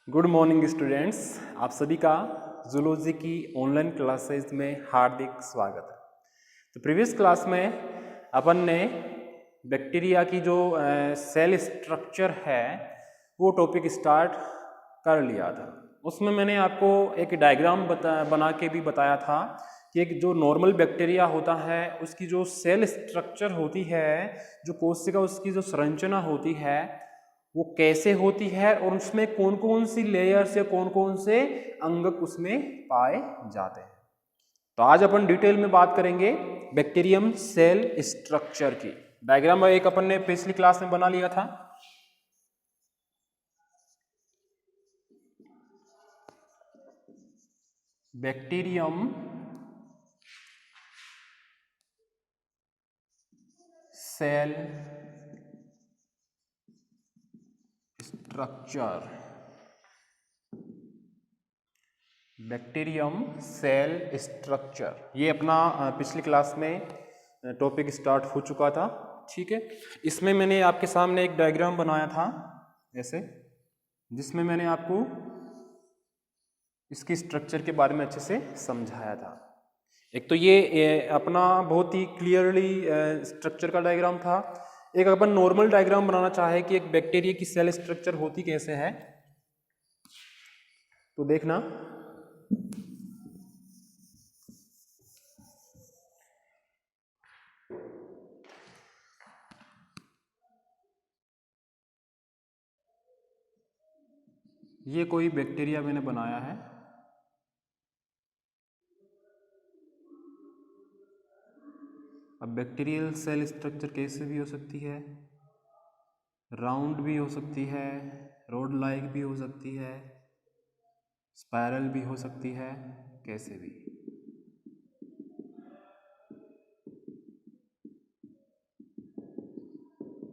Good morning students, आप सभी का जूलॉजी की ऑनलाइन क्लासेस में हार्दिक स्वागत है। तो प्रीवियस क्लास में अपन ने बैक्टीरिया की जो सेल स्ट्रक्चर है वो टॉपिक स्टार्ट कर लिया था। उसमें मैंने आपको एक डायग्राम बना के भी बताया था कि एक जो नॉर्मल बैक्टीरिया होता है उसकी जो सेल स्ट्रक्चर होती है, जो कोशिका उसकी जो संरचना होती है वो कैसे होती है और उसमें कौन कौन सी लेयर्स या कौन कौन से अंगक उसमें पाए जाते हैं। तो आज अपन डिटेल में बात करेंगे बैक्टीरियम सेल स्ट्रक्चर की। डायग्राम एक अपन ने पिछली क्लास में बना लिया था। Bacterium cell structure, bacterium cell structure, ये अपना पिछली क्लास में टॉपिक स्टार्ट हो चुका था। ठीक है, इसमें मैंने आपके सामने एक डायग्राम बनाया था ऐसे, जिसमें मैंने आपको इसकी स्ट्रक्चर के बारे में अच्छे से समझाया था। एक तो ये अपना बहुत ही क्लियरली स्ट्रक्चर का डायग्राम था। एक अपन नॉर्मल डायग्राम बनाना चाहे कि एक बैक्टीरिया की सेल स्ट्रक्चर होती कैसे है, तो देखना। ये कोई बैक्टीरिया मैंने बनाया है। अब बैक्टीरियल सेल स्ट्रक्चर कैसे भी हो सकती है, राउंड भी हो सकती है, रोड लाइक भी हो सकती है, स्पाइरल भी हो सकती है, कैसे भी।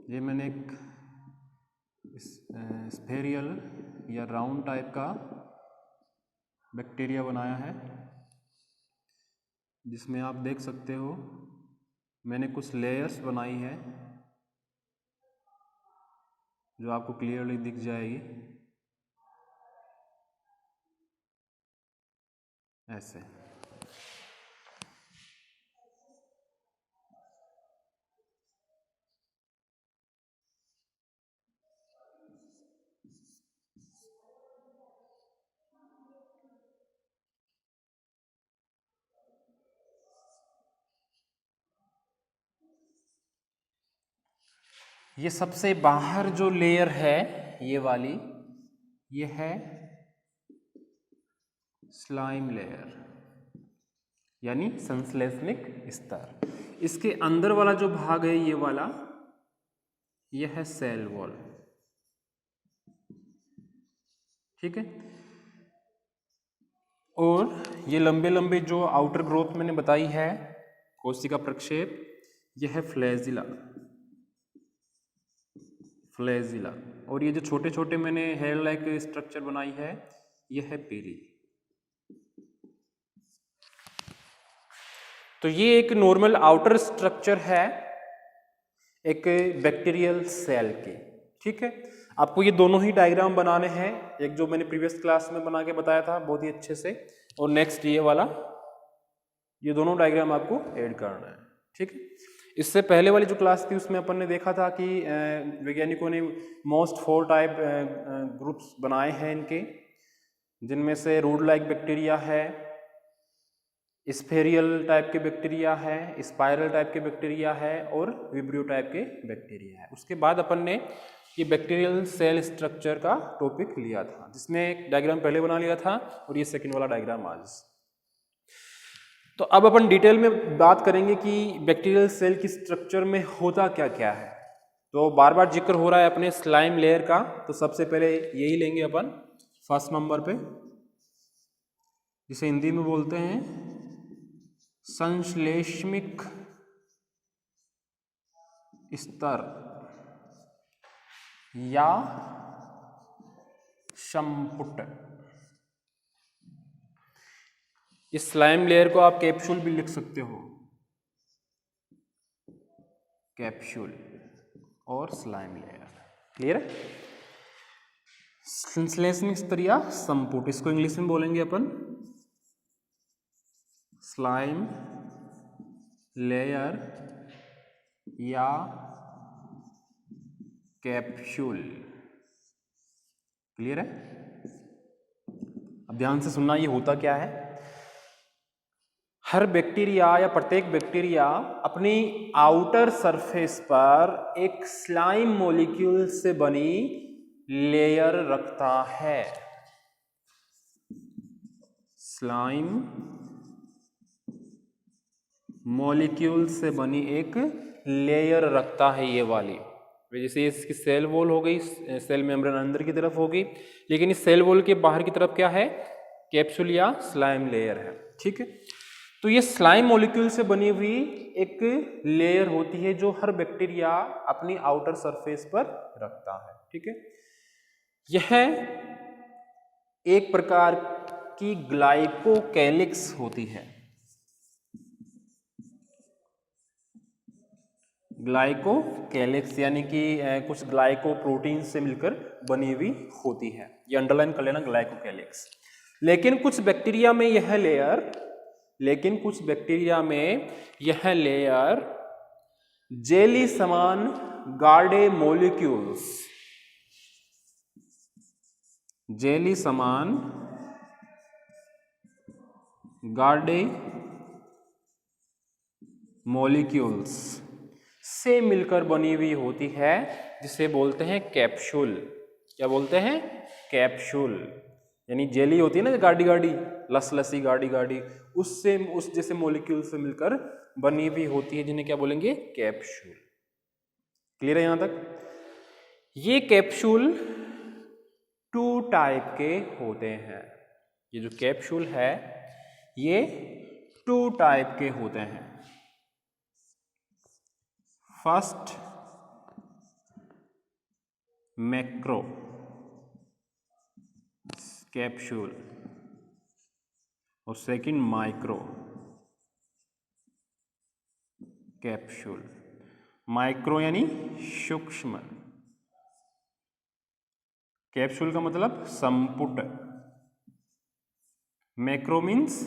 ये मैंने एक स्फेरियल या राउंड टाइप का बैक्टीरिया बनाया है, जिसमें आप देख सकते हो मैंने कुछ लेयर्स बनाई है जो आपको क्लियरली दिख जाएगी ऐसे। ये सबसे बाहर जो लेयर है ये वाली, ये है स्लाइम लेयर यानी संश्लेषणिक स्तर। इसके अंदर वाला जो भाग है ये वाला, ये है सेल वॉल। ठीक है, और ये लंबे लंबे जो आउटर ग्रोथ मैंने बताई है, कोशिका प्रक्षेप, यह है फ्लैजिला। फ्लैजिला। और ये जो छोटे छोटे मैंने हेयर लाइक स्ट्रक्चर बनाई है, यह है पेरी। तो ये एक नॉर्मल आउटर स्ट्रक्चर है एक बैक्टीरियल सेल के। ठीक है, आपको ये दोनों ही डायग्राम बनाने हैं, एक जो मैंने प्रीवियस क्लास में बना के बताया था बहुत ही अच्छे से, और नेक्स्ट ये वाला, ये दोनों डायग्राम आपको ऐड करना है। ठीक है, इससे पहले वाली जो क्लास थी उसमें अपन ने देखा था कि वैज्ञानिकों ने मोस्ट 4 टाइप ग्रुप्स बनाए हैं इनके, जिनमें से रूड लाइक बैक्टीरिया है, स्फेरियल टाइप के बैक्टीरिया है, स्पाइरल टाइप के बैक्टीरिया है और विब्रियो टाइप के बैक्टीरिया है। उसके बाद अपन ने ये बैक्टीरियल सेल स्ट्रक्चर का टॉपिक लिया था, जिसमें एक डायग्राम पहले बना लिया था और ये सेकंड वाला डायग्राम आज। तो अब अपन डिटेल में बात करेंगे कि बैक्टीरियल सेल की स्ट्रक्चर में होता क्या क्या है। तो बार बार जिक्र हो रहा है अपने स्लाइम लेयर का, तो सबसे पहले यही लेंगे अपन फर्स्ट नंबर पे, जिसे हिंदी में बोलते हैं संश्लेषणिक स्तर या संपुट। इस स्लाइम लेयर को आप कैप्सूल भी लिख सकते हो, कैप्सूल और स्लाइम लेयर। क्लियर है? संश्लेषण स्तर या संपुट, इसको इंग्लिश में बोलेंगे अपन स्लाइम लेयर या कैप्सूल। क्लियर है? अब ध्यान से सुनना, ये होता क्या है। हर बैक्टीरिया या प्रत्येक बैक्टीरिया अपनी आउटर सरफेस पर एक स्लाइम मॉलिक्यूल से बनी लेयर रखता है। स्लाइम मॉलिक्यूल से बनी एक लेयर रखता है, ये वाली। जैसे इसकी सेल वॉल हो गई, सेल मेम्ब्रेन अंदर की तरफ होगी, लेकिन इस सेल वॉल के बाहर की तरफ क्या है? कैप्सूल या स्लाइम लेयर है। ठीक है, तो ये स्लाइम मॉलिक्यूल से बनी हुई एक लेयर होती है जो हर बैक्टीरिया अपनी आउटर सरफेस पर रखता है। ठीक है, यह एक प्रकार की ग्लाइकोकैलिक्स होती है। ग्लाइकोकैलिक्स यानी कि कुछ ग्लाइकोप्रोटीन से मिलकर बनी हुई होती है। ये अंडरलाइन कर लेना, ग्लाइकोकैलिक्स। लेकिन कुछ बैक्टीरिया में यह लेयर जेली समान गाढ़े मॉलिक्यूल्स, जेली समान गाढ़े मॉलिक्यूल्स से मिलकर बनी हुई होती है, जिसे बोलते हैं कैप्सूल। क्या बोलते हैं? कैप्सूल। यानी जेली होती है ना गाढ़ी गाढ़ी, लसी गाढ़ी गाढ़ी, उससे उस जैसे मॉलिक्यूल से मिलकर बनी हुई होती है, जिन्हें क्या बोलेंगे? कैप्सूल। क्लियर है यहां तक? ये कैप्सूल 2 टाइप के होते हैं। ये जो कैप्सूल है ये 2 टाइप के होते हैं। फर्स्ट मैक्रो कैप्सूल और सेकंड माइक्रो कैप्सूल। माइक्रो यानी सूक्ष्म, कैप्सूल का मतलब संपुट, मैक्रो मीन्स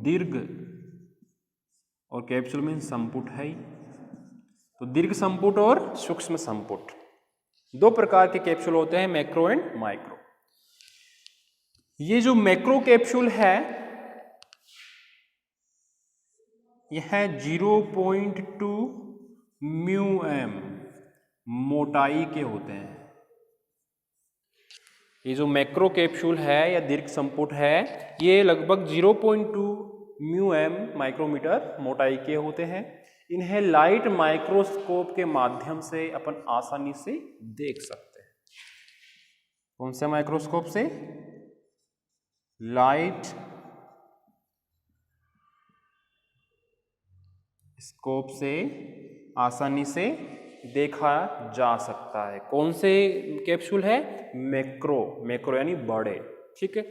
दीर्घ और कैप्सूल मीन्स संपुट है। तो दीर्घ संपुट और सूक्ष्म संपुट 2 प्रकार के कैप्सूल होते हैं, मैक्रो एंड माइक्रो। ये जो मैक्रो कैप्सूल है यह 0.2 μm मोटाई के होते हैं। ये जो मैक्रो कैप्सूल है या दीर्घ संपुट है ये लगभग 0.2 μm माइक्रोमीटर मोटाई के होते हैं। इन्हें लाइट माइक्रोस्कोप के माध्यम से अपन आसानी से देख सकते हैं। कौन से माइक्रोस्कोप से? लाइट स्कोप से आसानी से देखा जा सकता है। कौन से कैप्सूल है? मैक्रो यानी बड़े। ठीक है,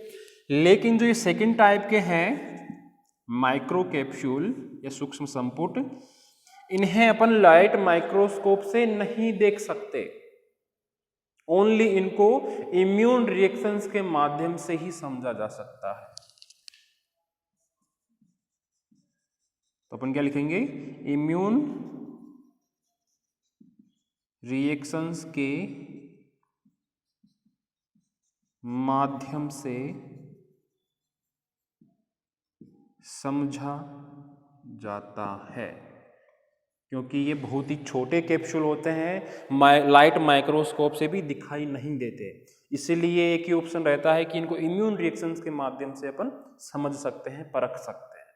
लेकिन जो ये सेकंड टाइप के हैं माइक्रो कैप्सूल या सूक्ष्म संपुट, इन्हें अपन लाइट माइक्रोस्कोप से नहीं देख सकते, ओनली इनको इम्यून रिएक्शंस के माध्यम से ही समझा जा सकता है। तो अपन क्या लिखेंगे? इम्यून रिएक्शंस के माध्यम से समझा जाता है, क्योंकि ये बहुत ही छोटे कैप्सूल होते हैं, लाइट माइक्रोस्कोप से भी दिखाई नहीं देते। इसीलिए एक ही ऑप्शन रहता है कि इनको इम्यून रिएक्शंस के माध्यम से अपन समझ सकते हैं, परख सकते हैं।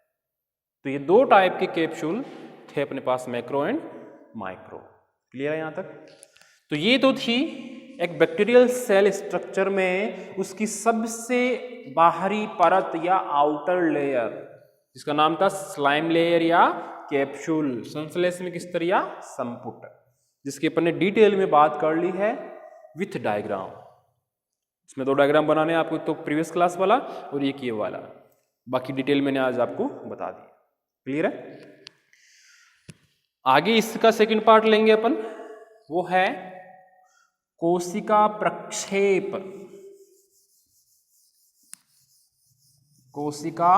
तो ये 2 टाइप के कैप्सूल थे अपने पास, मैक्रो एंड माइक्रो। क्लियर है यहां तक? तो ये तो थी एक बैक्टीरियल सेल स्ट्रक्चर में उसकी सबसे बाहरी परत या आउटर लेयर, जिसका नाम था स्लाइम लेयर या कैप्सूल, संश्लेषण स्तर या संपुट, जिसकी अपन ने डिटेल में बात कर ली है विथ डायग्राम। इसमें 2 डायग्राम बनाने हैं आपको, तो प्रीवियस क्लास वाला और एक ये वाला, बाकी डिटेल मैंने आज आपको बता दी। क्लियर है? आगे इसका सेकंड पार्ट लेंगे अपन, वो है कोशिका प्रक्षेप कोशिका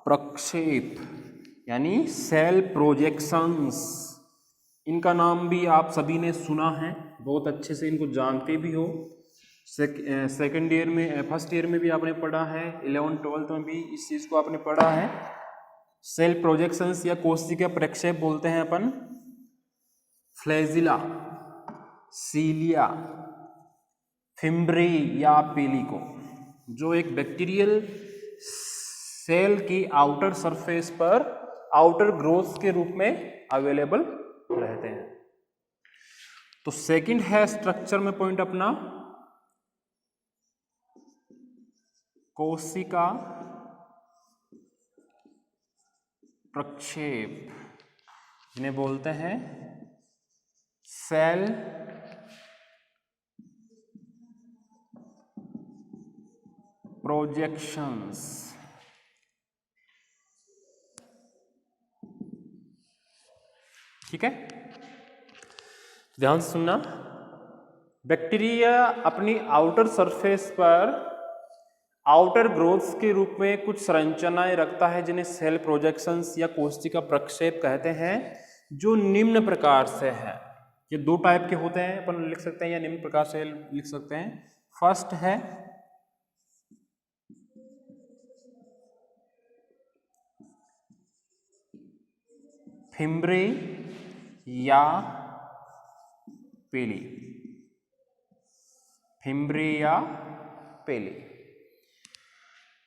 प्रक्षेप यानी सेल प्रोजेक्शंस, इनका नाम भी आप सभी ने सुना है, बहुत अच्छे से इनको जानते भी हो। सेकेंड ईयर में, फर्स्ट ईयर में भी आपने पढ़ा है, 11th-12th में भी इस चीज़ को आपने पढ़ा है। सेल प्रोजेक्शंस या कोशिका प्रक्षेप बोलते हैं अपन फ्लैजिला, सीलिया, फिम्ब्री या पेली को, जो एक बैक्टीरियल सेल की आउटर सरफेस पर आउटर ग्रोथ के रूप में अवेलेबल रहते हैं। तो सेकंड है स्ट्रक्चर में पॉइंट अपना कोशिका प्रक्षेप, जिन्हें बोलते हैं सेल प्रोजेक्शंस। ठीक है, ध्यान से सुनना। बैक्टीरिया अपनी आउटर सरफेस पर आउटर ग्रोथ्स के रूप में कुछ संरचनाएं रखता है, जिन्हें सेल प्रोजेक्शंस या कोशिका प्रक्षेप कहते हैं, जो निम्न प्रकार से है। ये दो टाइप के होते हैं, अपन लिख सकते हैं या निम्न प्रकार से लिख सकते हैं। फर्स्ट है फिम्ब्री या पेली, फिम्ब्री या पेली।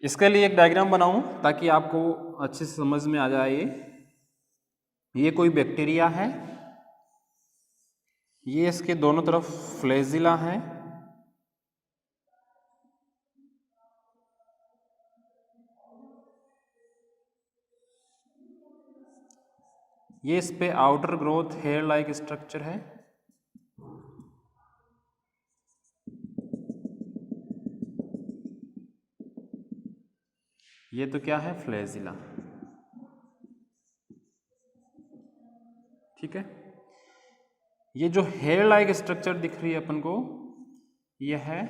इसके लिए एक डायग्राम बनाऊं ताकि आपको अच्छे से समझ में आ जाए। ये कोई बैक्टीरिया है, ये इसके दोनों तरफ फ्लैजिला है, ये इस पे outer growth hair like structure है, ये तो क्या है फ्लैजिला। ठीक है, ये जो हेयर लाइक स्ट्रक्चर दिख रही है अपन को, यह है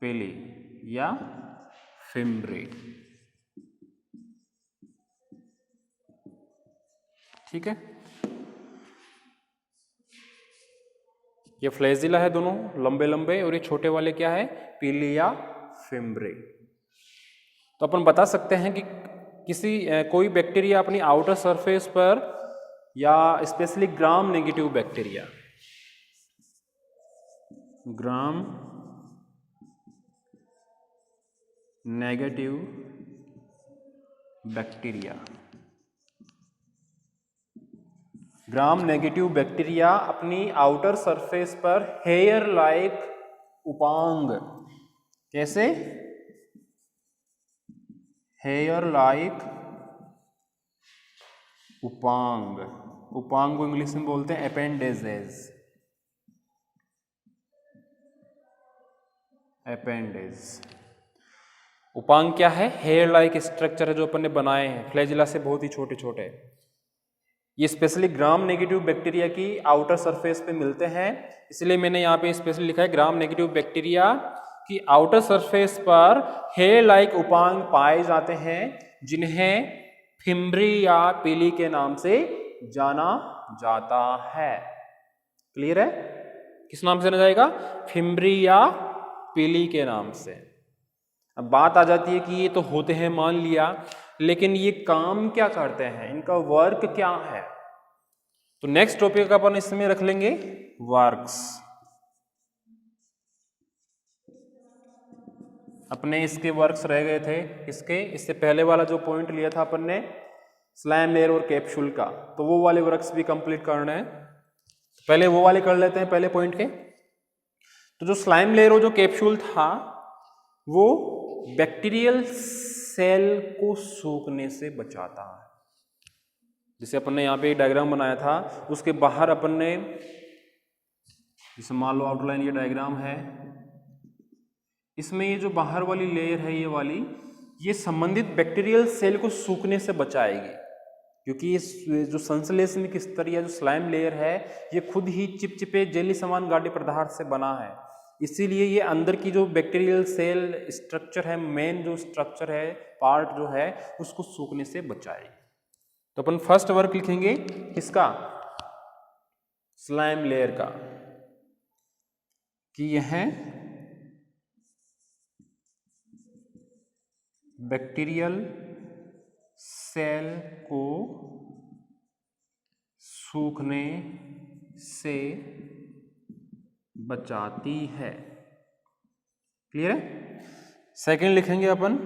पेली या फिम्ब्री। ठीक है, ये फ्लैजिला है, दोनों लंबे लंबे, और ये छोटे वाले क्या है, पेली या फिम्ब्री। तो अपन बता सकते हैं कि कोई बैक्टीरिया अपनी आउटर सरफेस पर, या specially gram negative bacteria, gram negative bacteria, gram negative bacteria अपनी आउटर सरफेस पर हेयर लाइक उपांग, कैसे, हेयर लाइक उपांग, उपांग को इंग्लिश में बोलते हैं एपेंडेजेस, एपेंडेज। उपांग क्या है, हेयर लाइक स्ट्रक्चर है जो अपन ने बनाए हैं फ्लैजिला से बहुत ही छोटे छोटे। ये स्पेशली ग्राम नेगेटिव बैक्टीरिया की आउटर सरफेस पे मिलते हैं, इसलिए मैंने यहाँ पे स्पेशली लिखा है ग्राम नेगेटिव बैक्टीरिया की आउटर सरफेस पर हेयर लाइक उपांग पाए जाते हैं, जिन्हें फिम्ब्री या पेली के नाम से जाना जाता है। क्लियर है, किस नाम से जाना जाएगा, फिम्ब्री या पेली के नाम से। अब बात आ जाती है कि ये तो होते हैं मान लिया, लेकिन ये काम क्या करते हैं, इनका वर्क क्या है। तो नेक्स्ट टॉपिक अपन इसमें रख लेंगे वर्क्स। अपने इसके वर्क्स रह गए थे, इससे पहले वाला जो पॉइंट लिया था अपन ने स्लाइम लेयर और कैप्सूल का, तो वो वाले वर्क्स भी कंप्लीट करने हैं। पहले वो वाले कर लेते हैं पहले पॉइंट के। तो जो स्लाइम लेयर और जो कैप्सूल था, वो बैक्टीरियल सेल को सूखने से बचाता है। जैसे अपन ने यहाँ पे एक डायग्राम बनाया था, उसके बाहर अपन ने, जैसे मान लो आउटलाइन ये डायग्राम है, इसमें ये जो बाहर वाली लेयर है ये संबंधित बैक्टीरियल सेल को सूखने से बचाएगी, क्योंकि ये जो संश्लेषणिक स्तर या जो स्लाइम लेयर है, ये खुद ही चिपचिपे जेली समान गाढ़े पदार्थ से बना है। इसीलिए ये अंदर की जो बैक्टीरियल सेल स्ट्रक्चर है, मेन जो स्ट्रक्चर है, पार्ट जो है, उसको सूखने से बचाएगी। तो अपन फर्स्ट वर्क लिखेंगे किसका, स्लाइम लेयर का, कि यह बैक्टीरियल सेल को सूखने से बचाती है। क्लियर है। सेकंड लिखेंगे अपन,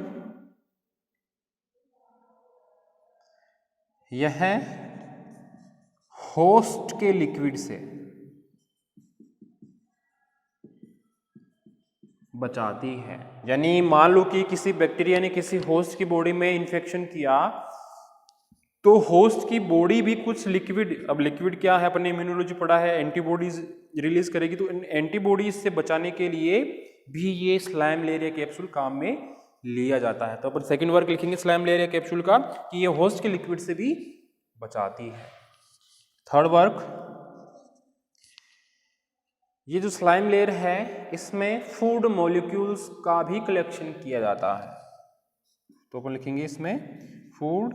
यह होस्ट के लिक्विड से बचाती है। यानी मान लो कि किसी बैक्टीरिया ने किसी होस्ट की बॉडी में इंफेक्शन किया, तो होस्ट की बॉडी भी कुछ लिक्विड, अब लिक्विड क्या है, अपने इम्यूनोलॉजी पढ़ा है, एंटीबॉडीज रिलीज करेगी। तो एंटीबॉडीज से बचाने के लिए भी ये स्लाइम लेयर या कैप्सूल काम में लिया जाता है। तो अपन सेकंड वर्क लिखेंगे स्लाइम लेयर या कैप्सूल का, कि ये होस्ट के लिक्विड से भी बचाती है। थर्ड वर्क, ये जो स्लाइम लेयर है, इसमें फूड मॉलिक्यूल्स का भी कलेक्शन किया जाता है। तो अपन लिखेंगे इसमें फूड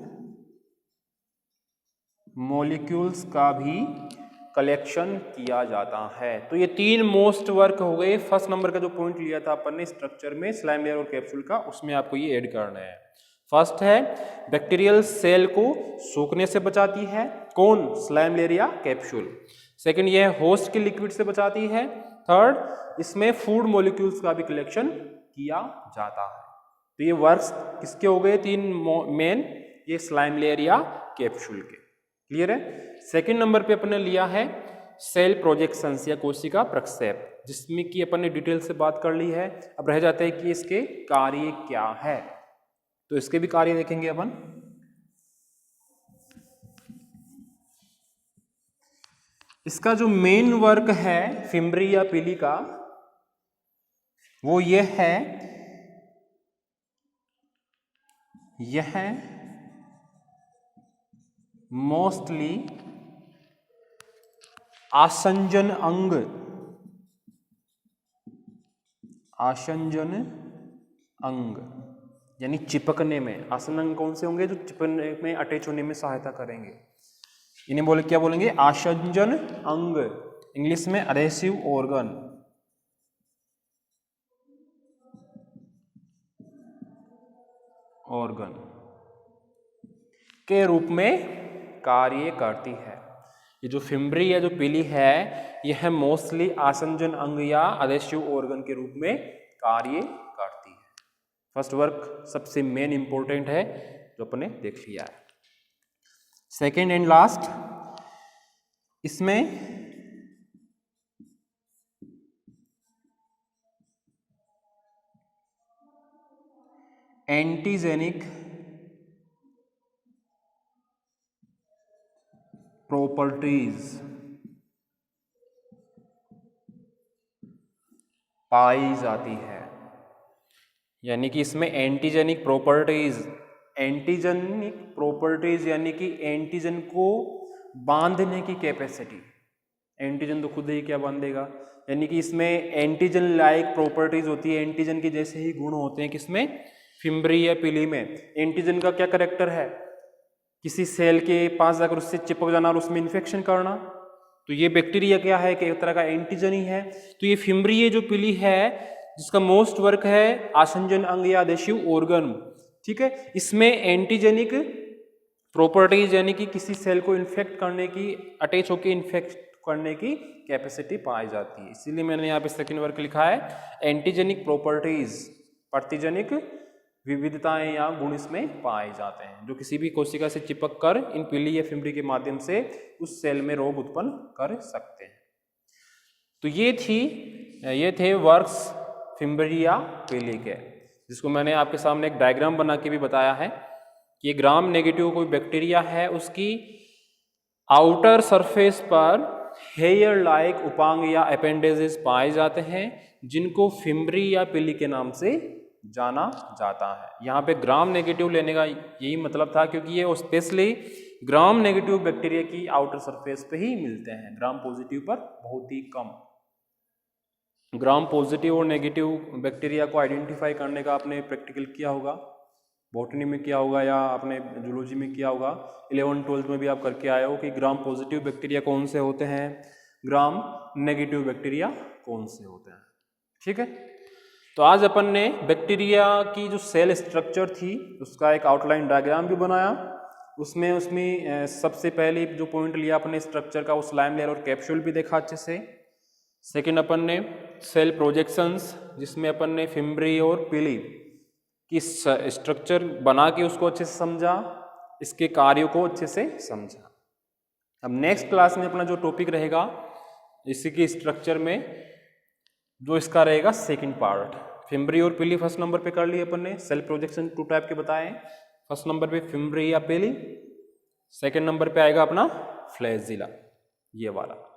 मॉलिक्यूल्स का भी कलेक्शन किया जाता है। तो ये तीन मोस्ट वर्क हो गए। फर्स्ट नंबर का जो पॉइंट लिया था अपन ने स्ट्रक्चर में स्लाइम लेयर और कैप्सूल का, उसमें आपको ये ऐड करना है। फर्स्ट है बैक्टीरियल सेल को सूखने से बचाती है, कौन, स्लाइम लेयर या कैप्सूल। सेकंड, यह होस्ट के लिक्विड से बचाती है। थर्ड, इसमें फूड मॉलिक्यूल्स का भी कलेक्शन किया जाता है। तो ये वर्क्स किसके हो गए, तीन मेन, ये स्लाइम लेयर या कैप्सूल के। क्लियर है। सेकंड नंबर पे अपने लिया है सेल प्रोजेक्शंस या कोशिका प्रक्षेप, जिसमें कि अपन ने डिटेल से बात कर ली है। अब रह जाता है कि इसके कार्य क्या है, तो इसके भी कार्य देखेंगे अपन। इसका जो मेन वर्क है फिम्बरी या पिली का, वो ये है, यह मोस्टली आसंजन अंग, आसंजन अंग यानी चिपकने में। आसन अंग कौन से होंगे, जो चिपकने में, अटैच होने में सहायता करेंगे। इन्हें बोले, क्या बोलेंगे, आसंजन अंग, इंग्लिश में अडेसिव ऑर्गन। ऑर्गन के रूप में कार्य करती है। ये जो फिम्बरी या जो पिली है, यह मोस्टली आसंजन अंग या अडेसिव ऑर्गन के रूप में कार्य करती है। फर्स्ट वर्क सबसे मेन इंपॉर्टेंट है, जो अपने देख लिया है। सेकेंड एंड लास्ट, इसमें एंटीजेनिक प्रॉपर्टीज पाई जाती है। यानी कि इसमें एंटीजेनिक प्रॉपर्टीज, एंटीजेनिक प्रॉपर्टीज यानी कि एंटीजन को बांधने की कैपेसिटी। एंटीजन तो खुद ही क्या बांधेगा, यानी कि इसमें एंटीजन लाइक प्रॉपर्टीज होती है, एंटीजन के जैसे ही गुण होते हैं। किसमें, फिम्बरी या पिली में। एंटीजन का क्या कैरेक्टर है, किसी सेल के पास जाकर उससे चिपक जाना और उसमें इन्फेक्शन करना। तो ये बैक्टीरिया क्या है, कि एक तरह का एंटीजन ही है। तो ये फिम्बरी ये जो पिली है, जिसका मोस्ट वर्क है आसंजन अंग या अडेसिव ऑर्गन, ठीक है, इसमें एंटीजेनिक प्रॉपर्टीज यानी कि किसी सेल को इन्फेक्ट करने की, अटैच होकर इन्फेक्ट करने की कैपेसिटी पाई जाती है। इसीलिए मैंने यहाँ पे सेकंड वर्क लिखा है एंटीजेनिक प्रॉपर्टीज, प्रतिजनिक विविधताएं या गुण इसमें पाए जाते हैं, जो किसी भी कोशिका से चिपक कर इन पिली या फिम्बरी के माध्यम से उस सेल में रोग उत्पन्न कर सकते हैं। तो ये थे वर्क्स फिम्बरी या पिली के, जिसको मैंने आपके सामने एक डायग्राम बना के भी बताया है कि ये ग्राम नेगेटिव कोई बैक्टीरिया है, उसकी आउटर सरफेस पर हेयर लाइक उपांग या अपेंडेजेस पाए जाते हैं, जिनको फिम्बरी या पिली के नाम से जाना जाता है। यहाँ पे ग्राम नेगेटिव लेने का यही मतलब था, क्योंकि ये स्पेशली ग्राम नेगेटिव बैक्टीरिया की आउटर सरफेस पे ही मिलते हैं, ग्राम पॉजिटिव पर बहुत ही कम। ग्राम पॉजिटिव और नेगेटिव बैक्टीरिया को आइडेंटिफाई करने का आपने प्रैक्टिकल किया होगा, बॉटनी में किया होगा या आपने जूलॉजी में किया होगा, 11th-12th में भी आप करके आए हो कि ग्राम पॉजिटिव बैक्टीरिया कौन से होते हैं, ग्राम नेगेटिव बैक्टीरिया कौन से होते हैं। ठीक है, तो आज अपन ने बैक्टीरिया की जो सेल स्ट्रक्चर थी उसका एक आउटलाइन डायग्राम भी बनाया। उसमें सबसे पहले जो पॉइंट लिया अपने स्ट्रक्चर का, वो स्लाइम लेयर और कैप्सूल भी देखा अच्छे से। सेकेंड अपन ने सेल प्रोजेक्शंस, जिसमें अपन ने फिम्ब्री और पिली की स्ट्रक्चर बना के उसको अच्छे से समझा, इसके कार्यों को अच्छे से समझा। अब नेक्स्ट क्लास में अपना जो टॉपिक रहेगा इसी के स्ट्रक्चर में, जो इसका रहेगा सेकंड पार्ट। फिम्ब्री और पिली फर्स्ट नंबर पे कर लिए अपन ने, सेल प्रोजेक्शन 2 टाइप के बताए। फर्स्ट नंबर पे फिम्ब्री या पिली, सेकंड नंबर पे आएगा अपना फ्लैजिला, ये वाला।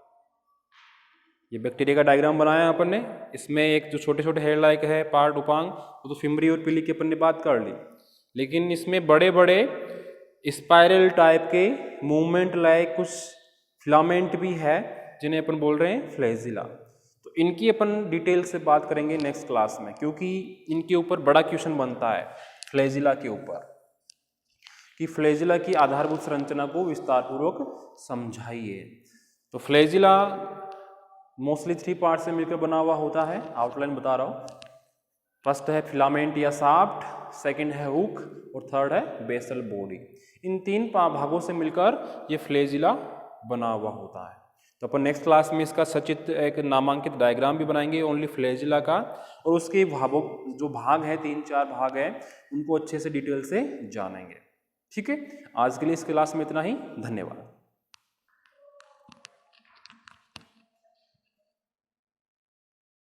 ये बैक्टीरिया का डायग्राम बनाया अपन ने। इसमें एक जो छोटे छोटे हेयर लाइक है पार्ट उपांग, वो तो फिम्ब्री और पिली की अपन ने बात कर ली, लेकिन इसमें बड़े बड़े स्पाइरल टाइप के मूवमेंट लाइक कुछ फिलामेंट भी है जिन्हें अपन बोल रहे हैं फ्लैजिला। तो इनकी अपन डिटेल से बात करेंगे नेक्स्ट क्लास में, क्योंकि इनके ऊपर बड़ा क्वेश्चन बनता है फ्लैजिला के ऊपर, कि फ्लैजिला की आधारभूत संरचना को विस्तारपूर्वक समझाइए। तो फ्लैजिला मोस्टली 3 पार्ट से मिलकर बना हुआ होता है, आउटलाइन बता रहा हूँ। फर्स्ट है फिलामेंट या शाफ्ट, सेकंड है हुक और थर्ड है बेसल बॉडी। इन 3 भागों से मिलकर ये फ्लैजिला बना हुआ होता है। तो अपन नेक्स्ट क्लास में इसका सचित्र एक नामांकित डायग्राम भी बनाएंगे ओनली फ्लैजिला का, और उसके भागों जो भाग है 3-4 भाग है उनको अच्छे से डिटेल से जानेंगे। ठीक है, आज के लिए इस क्लास में इतना ही। धन्यवाद।